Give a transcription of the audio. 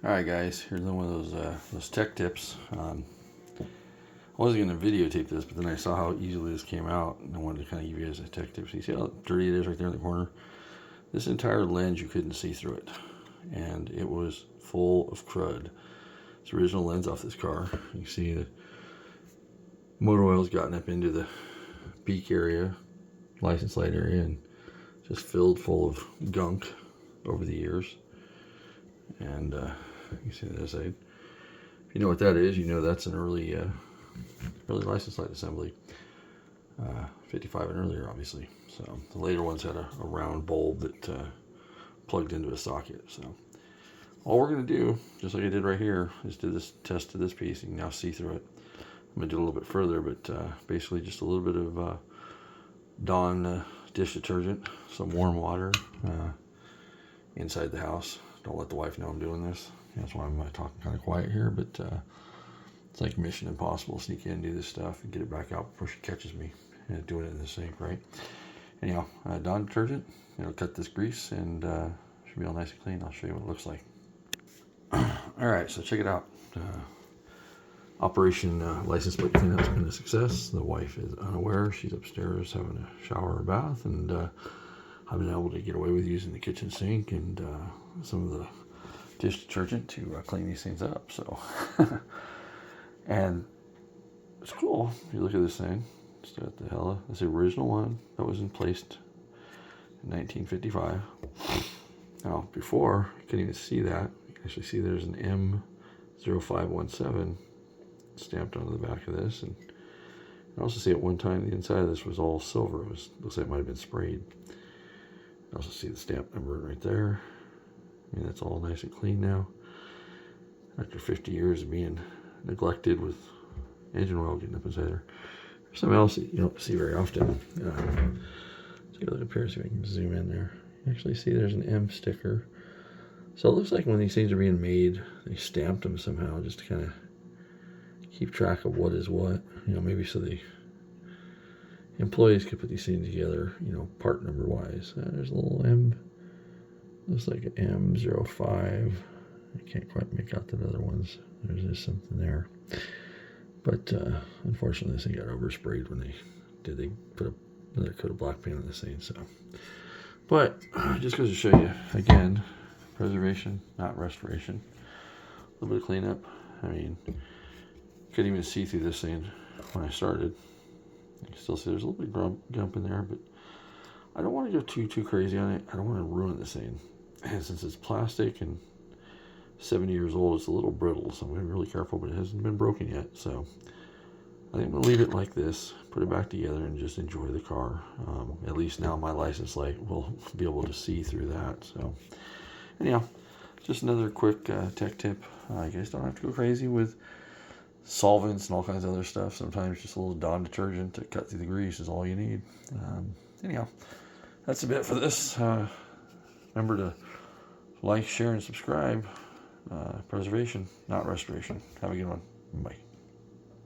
Alright guys, here's one of those tech tips. I wasn't going to videotape this, but then I saw how easily this came out, and I wanted to kind of give you guys a tech tip. So you see how dirty it is right there in the corner? This entire lens, you couldn't see through it, and it was full of crud. It's the original lens off this car. You see the motor oil's gotten up into the beak area, license light area, and just filled full of gunk over the years. And you see the other side. If you know what that is, you know that's an early license light assembly. 55 and earlier, obviously. So the later ones had a round bulb that plugged into a socket. So all we're going to do, just like I did right here, is do this test to this piece. You can now see through it. I'm going to do it a little bit further, but basically just a little bit of Dawn dish detergent, some warm water inside the house. Don't let the wife know I'm doing this. That's why I'm talking kind of quiet here, but it's like Mission Impossible. Sneak in, do this stuff, and get it back out before she catches me doing it in the sink, right? Anyhow, Dawn detergent. It'll cut this grease and should be all nice and clean. I'll show you what it looks like. All right, so check it out. Operation license plate cleanup's been a success. The wife is unaware. She's upstairs having a shower or bath, and I've been able to get away with using the kitchen sink and some of the dish detergent to clean these things up. So, and it's cool. If you look at this thing, it's got the hella. It's the original one that was placed in 1955. Now, before you couldn't even see that. You can actually see there's an M0517 stamped onto the back of this, and I also see at one time the inside of this was all silver. It looks like it might have been sprayed. You also see the stamp number right there. I mean, that's all nice and clean now. After 50 years of being neglected with engine oil getting up inside there. There's something else that you don't see very often. Take a look up here, see if I can zoom in there. You actually see there's an M sticker. So it looks like when these things are being made, they stamped them somehow just to kind of keep track of what is what. You know, maybe so the employees could put these things together, you know, part number wise. There's a little M. Looks like an M05. I can't quite make out the other ones. There's just something there. But unfortunately, this thing got oversprayed when they did. They put another coat of black paint on this thing. So, but just goes to show you again, preservation, not restoration. A little bit of cleanup. I mean, couldn't even see through this thing when I started. You can still see there's a little bit of gump in there, but I don't want to go too crazy on it. I don't want to ruin this thing. And since it's plastic and 70 years old, it's a little brittle, so I'm going to be really careful, but it hasn't been broken yet. So I think I'm going to leave it like this, put it back together, and just enjoy the car. At least now my license light will be able to see through that. So anyhow, just another quick tech tip. You guys don't have to go crazy with solvents and all kinds of other stuff. Sometimes just a little Dawn detergent to cut through the grease is all you need. Anyhow, that's a bit for this. Remember to like, share, and subscribe. Preservation, not restoration. Have a good one. Bye.